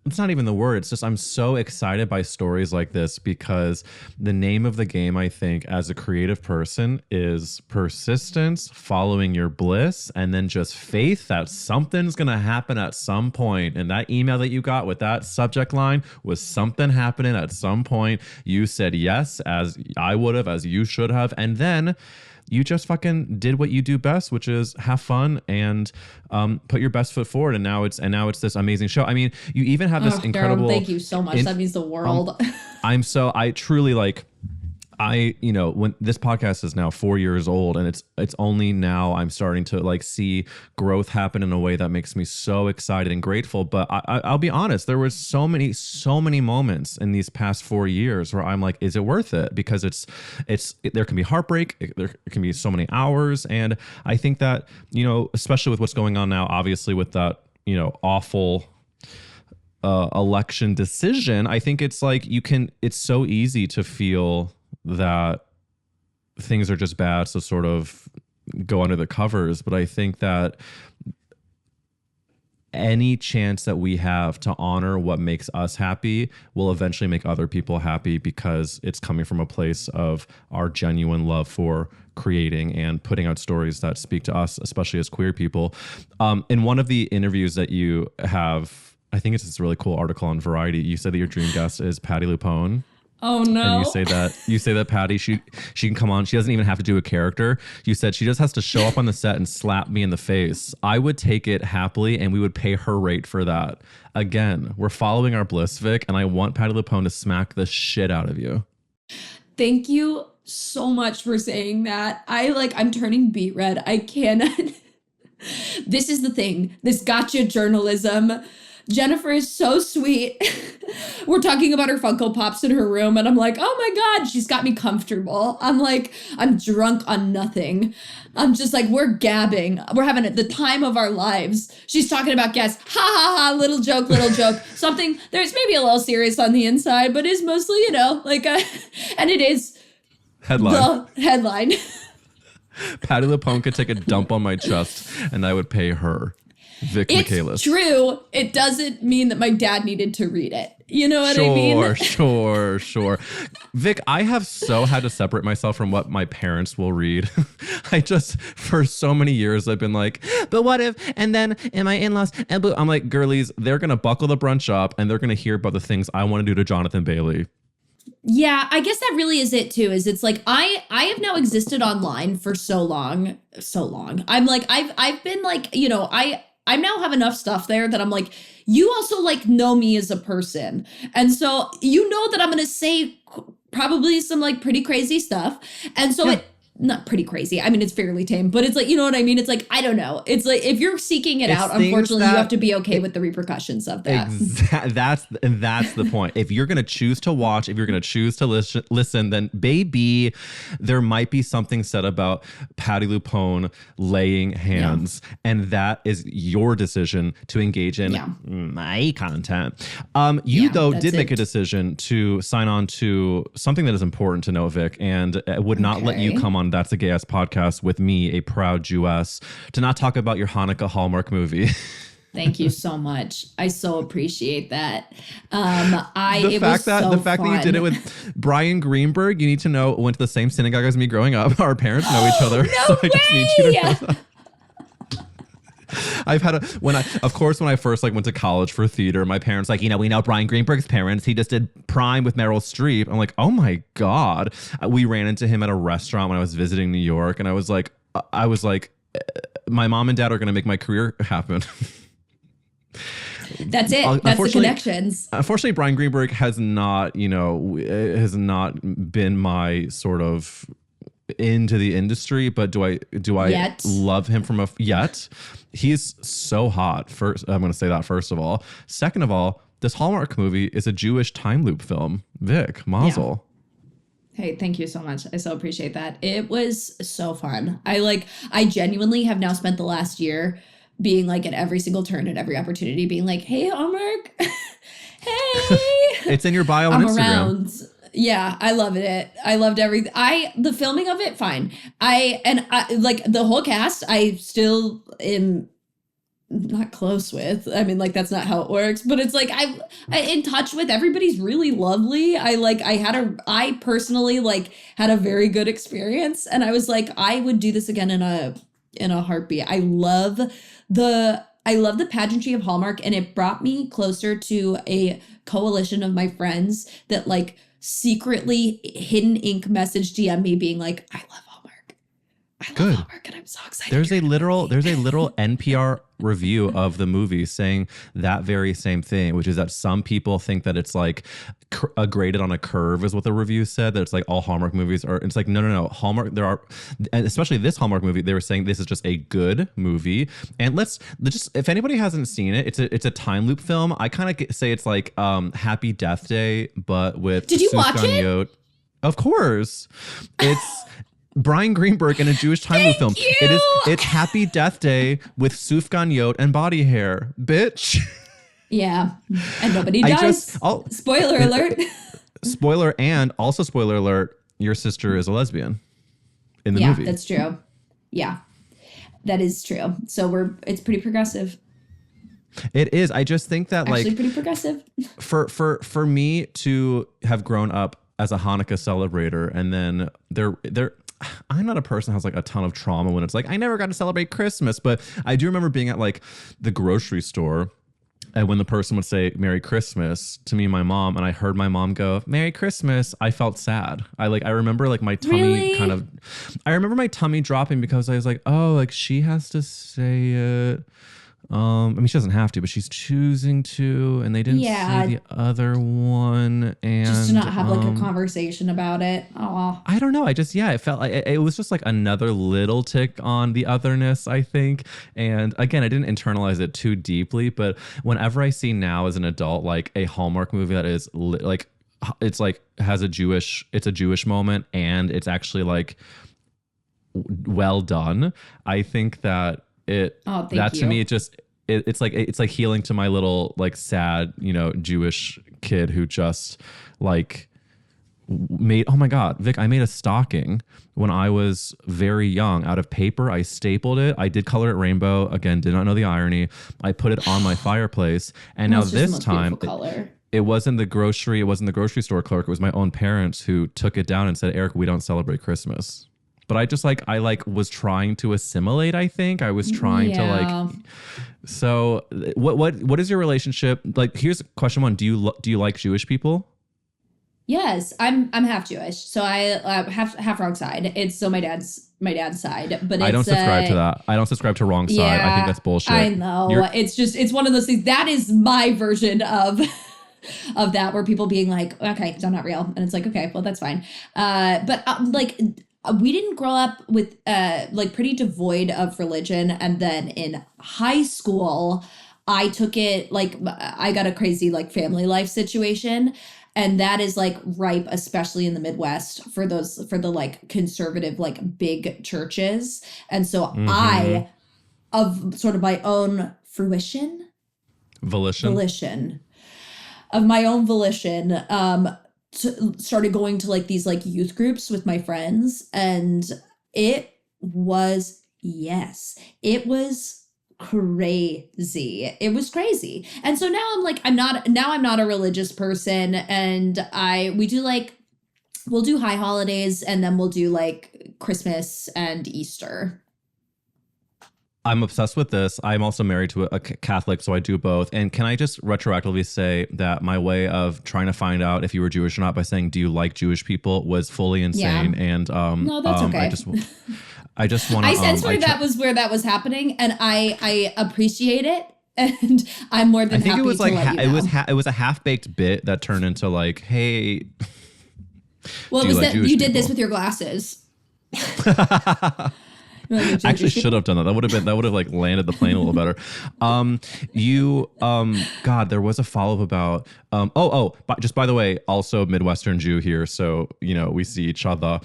it's not even the word. It's just, I'm so excited by stories like this because the name of the game, I think, as a creative person is persistence, following your bliss, and then just faith that something's going to happen at some point. And that email that you got with that subject line was something happening at some point. You said yes, as I would have, as you should have. And then you just fucking did what you do best, which is have fun and put your best foot forward. And now it's this amazing show. I mean, you even have this incredible. Daryl, thank you so much. That means the world. I truly when this podcast is now 4 years old and it's only now I'm starting to see growth happen in a way that makes me so excited and grateful. But I'll be honest, there was so many moments in these past 4 years where I'm like, is it worth it? Because there can be heartbreak. There can be so many hours. And I think that, especially with what's going on now, obviously with that, awful election decision, I think it's it's so easy to feel that things are just bad, so sort of go under the covers. But I think that any chance that we have to honor what makes us happy will eventually make other people happy because it's coming from a place of our genuine love for creating and putting out stories that speak to us, especially as queer people. In one of the interviews that you have, I think it's this really cool article on Variety, you said that your dream guest is Patti LuPone. Oh no. And you say that Patti, she can come on. She doesn't even have to do a character. You said she just has to show up on the set and slap me in the face. I would take it happily and we would pay her rate for that. Again, we're following our bliss, Vic, and I want Patti LuPone to smack the shit out of you. Thank you so much for saying that. I'm turning beet red. I cannot. This is the thing. This gotcha journalism. Jennifer is so sweet. We're talking about her Funko Pops in her room, and I'm like, oh my God, she's got me comfortable. I'm like, I'm drunk on nothing. I'm just like, we're gabbing. We're having the time of our lives. She's talking about guests. Ha ha ha, little joke. Something, there's maybe a little serious on the inside, but it's mostly, and it is headline. The headline. Patti LuPone could take a dump on my chest, and I would pay her. Vic Michaelis. It's true. It doesn't mean that my dad needed to read it. You know what I mean? Sure. Vic, I have so had to separate myself from what my parents will read. For so many years, I've been like, but what if, and then in my in-laws, and I'm like, girlies, they're going to buckle the brunch up and they're going to hear about the things I want to do to Jonathan Bailey. Yeah, I guess that really is it too. Is it's like I have now existed online for so long. I'm like I've been like, I now have enough stuff there that I'm like, you also know me as a person. And so that I'm going to say probably some pretty crazy stuff. And so not pretty crazy. I mean, it's fairly tame, but it's you know what I mean? It's I don't know. It's if you're seeking it out, unfortunately, you have to be okay with the repercussions of that. That's the point. If you're going to choose to watch, if you're going to choose to listen, then baby, there might be something said about Patti LuPone laying hands. Yeah. And that is your decision to engage in my content. You did make a decision to sign on to something that is important to know, Vic, and would not let you come on That's a Gay Ass Podcast with me, a proud Jewess, to not talk about your Hanukkah Hallmark movie. Thank you so much. I so appreciate that. The fact that you did it with Brian Greenberg, you need to know, went to the same synagogue as me growing up. Our parents know each other. No way! I just need you to know that. I've had when I first went to college for theater, my parents we know Brian Greenberg's parents. He just did Prime with Meryl Streep. I'm like, oh my God. We ran into him at a restaurant when I was visiting New York, and I was like, my mom and dad are going to make my career happen. That's it. That's the connections. Unfortunately, Brian Greenberg has not been my sort of into the industry, but do I yet love him from yet? He's so hot. First, I'm going to say that first of all. Second of all, this Hallmark movie is a Jewish time loop film. Vic, mazel. Hey, thank you so much. I so appreciate that. It was so fun. I genuinely have now spent the last year being like at every single turn and every opportunity being like, hey, Hallmark. Hey. It's in your bio on I'm Instagram. around. Yeah, I loved it. I loved everything. The filming of it, fine. I like the whole cast, I still am not close with. I mean, like, that's not how it works, but it's like I in touch with. Everybody's really lovely. I personally like had a very good experience, and I was like, I would do this again in a heartbeat. I love the pageantry of Hallmark, and it brought me closer to a coalition of my friends that like secretly hidden ink message DM me being like, I love Hallmark. I love Hallmark, and I'm so excited. There's a literal NPR review of the movie saying that very same thing, which is that some people think that it's like graded on a curve is what the review said, that it's like all Hallmark movies are. It's like, no. Hallmark, there are, and especially this Hallmark movie, they were saying this is just a good movie. And let's just, if anybody hasn't seen it, it's a time loop film. I kind of say it's like Happy Death Day, but with Did you watch it? Yot. Of course. It's Brian Greenberg in a Jewish time loop film. you. It's Happy Death Day with Sufgan Yot and body hair, bitch. Yeah, and nobody dies. Spoiler alert. Spoiler alert, your sister is a lesbian in the movie. Yeah, that's true. Yeah, that is true. So it's pretty progressive. It is. I just think that Actually pretty progressive. For me to have grown up as a Hanukkah celebrator, and then I'm not a person who has like a ton of trauma when it's like, I never got to celebrate Christmas, but I do remember being at like the grocery store, and when the person would say Merry Christmas to me and my mom, and I heard my mom go, Merry Christmas, I felt sad. I remember like my tummy I remember my tummy dropping because I was like, oh, like she has to say it. I mean, she doesn't have to, but she's choosing to, and they didn't say the other one, and just to not have like a conversation about it. Oh, I don't know. It felt like it was just like another little tick on the otherness, I think. And again, I didn't internalize it too deeply, but whenever I see now as an adult, like a Hallmark movie that is like, it's like it's a Jewish moment, and it's actually like well done. I think that to me, it's like healing to my little like sad, Jewish kid who just like made, oh my God, Vic, I made a stocking when I was very young out of paper. I stapled it. I did color it rainbow. Again, did not know the irony. I put it on my fireplace. And now this time it wasn't the grocery store clerk. It was my own parents who took it down and said, Eric, we don't celebrate Christmas. But I was trying to assimilate, I think. I was trying to like, so what is your relationship? Like, here's question one. Do you like Jewish people? Yes, I'm half Jewish. So I half wrong side. It's so my dad's side, but I don't subscribe to that. I don't subscribe to wrong side. I think that's bullshit. I know. It's one of those things. That is my version of that, where people being like, okay, it's not real. And it's like, okay, well, that's fine. But we didn't grow up with like pretty devoid of religion, and then in high school I took it like I got a crazy like family life situation, and that is like ripe, especially in the Midwest, for the like conservative like big churches. And so I, of sort of my own volition of my own volition, started going to like these like youth groups with my friends, and it was crazy. It was crazy. And so now I'm not a religious person, and we'll do high holidays, and then we'll do like Christmas and Easter. I'm obsessed with this. I'm also married to a Catholic, so I do both. And can I just retroactively say that my way of trying to find out if you were Jewish or not by saying, do you like Jewish people, was fully insane. Yeah. And no, that's okay. I just want to. I sense where that was happening, and I appreciate it. And I'm more than happy to let you know. It was a half-baked bit that turned into like, hey. Well, it was that you did this with your glasses. Like, I actually should have done that. That would have like landed the plane a little better. God, there was a follow-up about but just by the way, also Midwestern Jew here, so we see each other.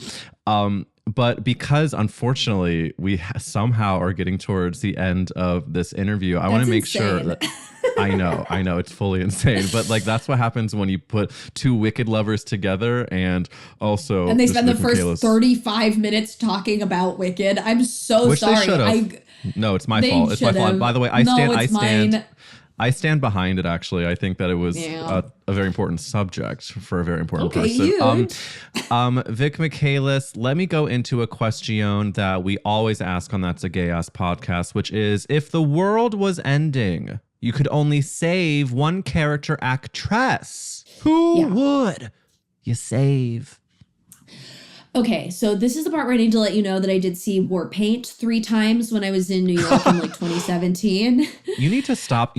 But because unfortunately we somehow are getting towards the end of this interview, I want to make sure that I know it's fully insane, but like that's what happens when you put two wicked lovers together, and they spend the first 35 minutes talking about Wicked. I'm so Which sorry. No, it's my fault. It's my fault. By the way, I stand behind it. Actually, I think that it was a very important subject for a very important person. Vic Michaelis, let me go into a question that we always ask on That's a Gay Ass Podcast, which is, if the world was ending, you could only save one character actress, who would you save? Okay, so this is the part where I need to let you know that I did see War Paint 3 times when I was in New York in like 2017. You need to stop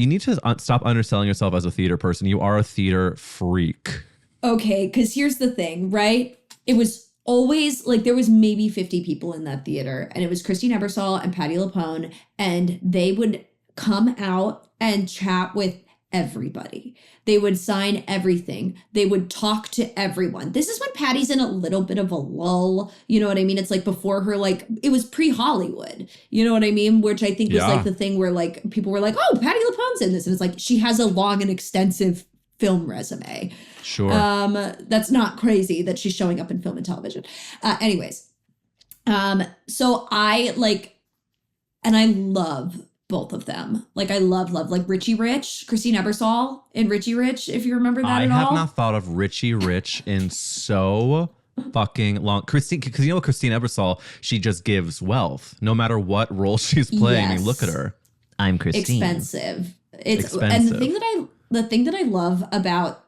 underselling yourself as a theater person. You are a theater freak. Okay, because here's the thing, right? It was always like there was maybe 50 people in that theater, and it was Christine Ebersole and Patti LuPone, and they would come out and chat with everybody. They would sign everything. They would talk to everyone. This is when Patty's in a little bit of a lull. You know what I mean? It's like before her, like, it was pre-Hollywood. You know what I mean? Which I think was like the thing where like people were like, oh, Patti LuPone's in this. And it's like, she has a long and extensive film resume. Sure. That's not crazy that she's showing up in film and television. So I like, and I love both of them. Like I love like Richie Rich, Christine Ebersole in Richie Rich, if you remember that at all. I have not thought of Richie Rich in so fucking long. Christine, because Christine Ebersole, she just gives wealth. No matter what role she's playing. I mean, look at her. I'm Christine. Expensive. And the thing that I love about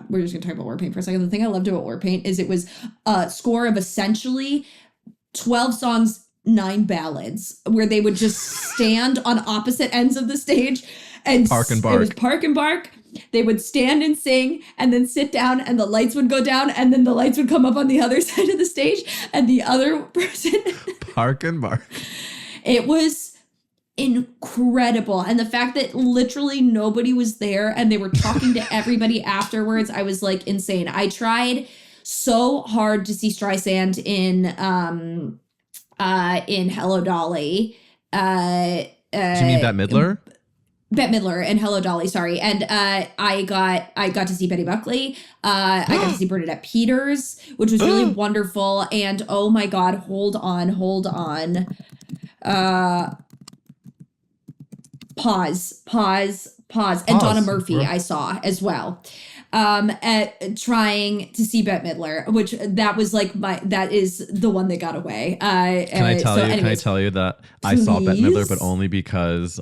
we're just gonna talk about War Paint for a second. The thing I loved about War Paint is it was a score of essentially 12 songs, 9 ballads, where they would just stand on opposite ends of the stage and park and bark. It was park and bark. They would stand and sing and then sit down, and the lights would go down, and then the lights would come up on the other side of the stage, and the other person park and bark. It was incredible. And the fact that literally nobody was there and they were talking to everybody afterwards, I was like insane. I tried so hard to see Streisand in Hello Dolly. Do you mean Bette Midler? Bette Midler and Hello Dolly, sorry. And I got to see Betty Buckley. I got to see Bernadette Peters, which was really wonderful. And oh my God, hold on. Pause. And Donna Murphy I saw as well. At trying to see Bette Midler, which that is the one that got away. Can I tell you that I saw Bette Midler, but only because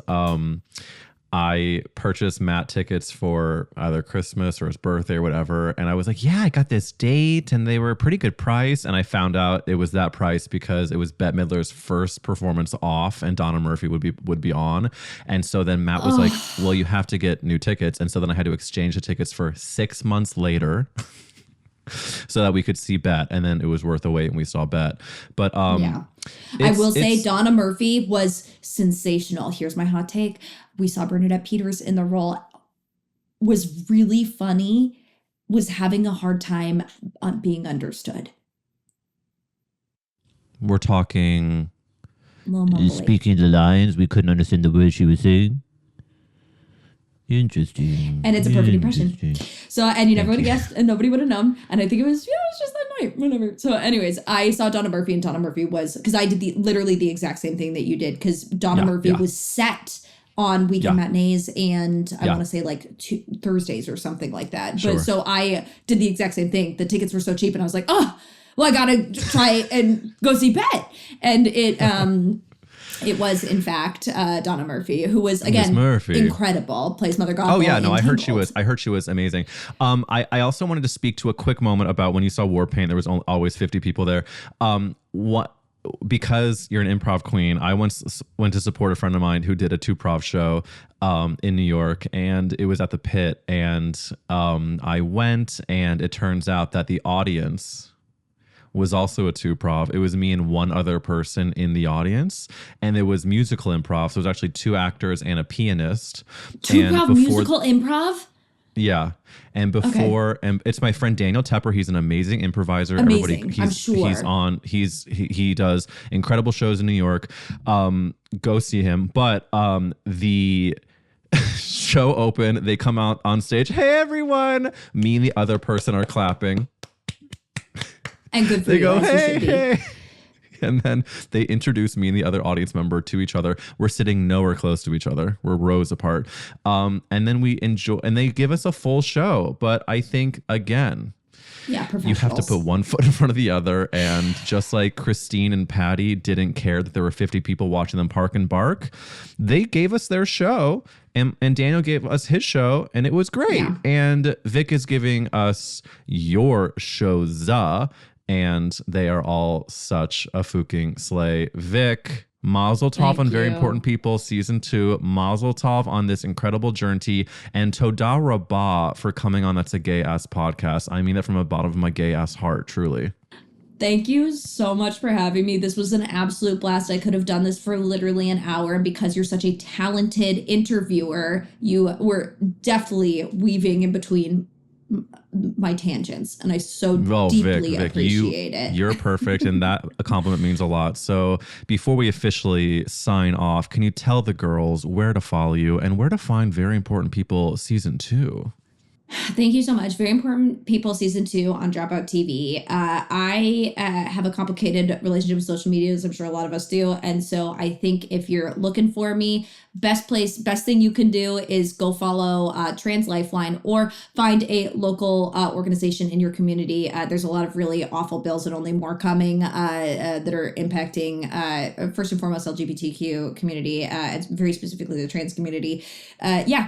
I purchased Matt tickets for either Christmas or his birthday or whatever. And I was like, yeah, I got this date and they were a pretty good price. And I found out it was that price because it was Bette Midler's first performance off and Donna Murphy would be on. And so then Matt was like, well, you have to get new tickets. And so then I had to exchange the tickets for 6 months later so that we could see Bette. And then it was worth the wait and we saw Bette. But I will say Donna Murphy was sensational. Here's my hot take. We saw Bernadette Peters in the role, was really funny, was having a hard time being understood. We're talking... Speaking the lines, we couldn't understand the words she was saying. Interesting. And it's a perfect impression. So, and you never would have guessed, and nobody would have known. And I think it was just that night, whatever. So anyways, I saw Donna Murphy, and Donna Murphy was, because I did literally the exact same thing that you did, because Donna Murphy was set on weekend matinees and I want to say like Thursdays or something like that. Sure. But so I did the exact same thing. The tickets were so cheap and I was like, oh, well, I got to try and go see Bette. And it was in fact Donna Murphy, who was again incredible, plays Mother Gothel. Oh yeah, no, I heard she was amazing. I also wanted to speak to a quick moment about when you saw War Paint. There was always 50 people there. Because you're an improv queen, I once went to support a friend of mine who did a 2-prov show in New York, and it was at the Pit. And I went, and it turns out that the audience was also a two-prov. It was me and one other person in the audience, and it was musical improv. So it was actually 2 actors and a pianist. Two-prov musical improv? Yeah. And before, and it's my friend Daniel Tepper. He's an amazing improviser. Amazing, I'm sure. He does incredible shows in New York. Go see him. But the show open, they come out on stage. Hey, everyone. Me and the other person are clapping. And good for They you. go, as you should be. hey. And then they introduce me and the other audience member to each other. We're sitting nowhere close to each other. We're rows apart. And then we enjoy, and they give us a full show. But I think, again, you have to put one foot in front of the other. And just like Christine and Patti didn't care that there were 50 people watching them park and bark, they gave us their show. And Daniel gave us his show, and it was great. Yeah. And Vic is giving us your shows. And they are all such a fucking slay. Vic, Mazel Tov Thank on Very you. Important People, season 2. Mazel Tov on this incredible journey. And Toda Rabah for coming on That's a Gay Ass Podcast. I mean that from the bottom of my gay ass heart, truly. Thank you so much for having me. This was an absolute blast. I could have done this for literally an hour. And because you're such a talented interviewer, you were definitely weaving in between my tangents, and I deeply appreciate it. You're perfect, and that a compliment means a lot. So before we officially sign off, can you tell the girls where to follow you and where to find Very Important People season 2? Thank you so much. Very Important People season 2 on Dropout TV. I have a complicated relationship with social media, as I'm sure a lot of us do. And so I think if you're looking for me, best thing you can do is go follow Trans Lifeline or find a local organization in your community. There's a lot of really awful bills and only more coming that are impacting, first and foremost, LGBTQ community, and very specifically the trans community.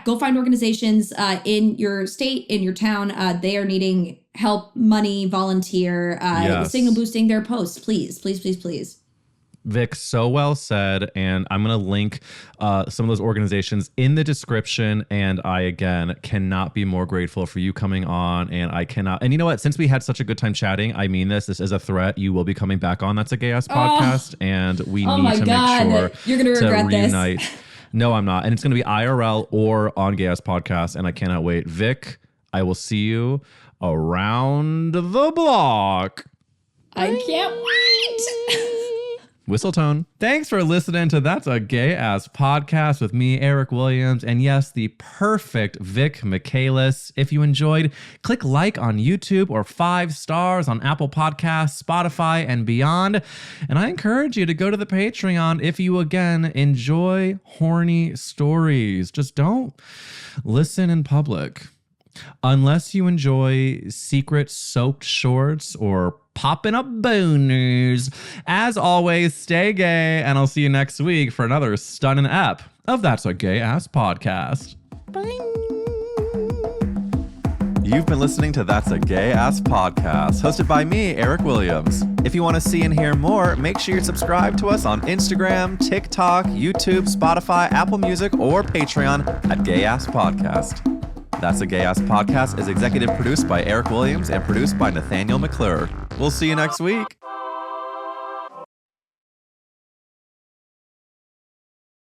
Go find organizations in your state, in your town. They are needing help, money, volunteer, signal boosting their posts. Please, please, please, please. Vic, so well said. And I'm going to link some of those organizations in the description. And I, again, cannot be more grateful for you coming on. And I cannot. And you know what? Since we had such a good time chatting, I mean this is a threat. You will be coming back on That's a Gay Ass Podcast. And we need to make sure you're going to regret reunite. this. No, I'm not. And it's going to be IRL or on Gay Ass Podcast. And I cannot wait. Vic, I will see you around the block. I can't wait. Whistle tone. Thanks for listening to That's a Gay Ass Podcast with me, Eric Williams, and yes, the perfect Vic Michaelis. If you enjoyed, click like on YouTube or 5 stars on Apple Podcasts, Spotify, and beyond. And I encourage you to go to the Patreon if you, again, enjoy horny stories. Just don't listen in public. Unless you enjoy secret soaked shorts or popping up boners. As always, stay gay, and I'll see you next week for another stunning ep of That's a Gay Ass Podcast. Bye. You've been listening to That's a Gay Ass Podcast, hosted by me, Eric Williams. If you want to see and hear more, make sure you're subscribed to us on Instagram, TikTok, YouTube, Spotify, Apple Music, or Patreon at Gay Ass Podcast. That's a Gay Ass Podcast is executive produced by Eric Williams and produced by Nathanael McClure. We'll see you next week.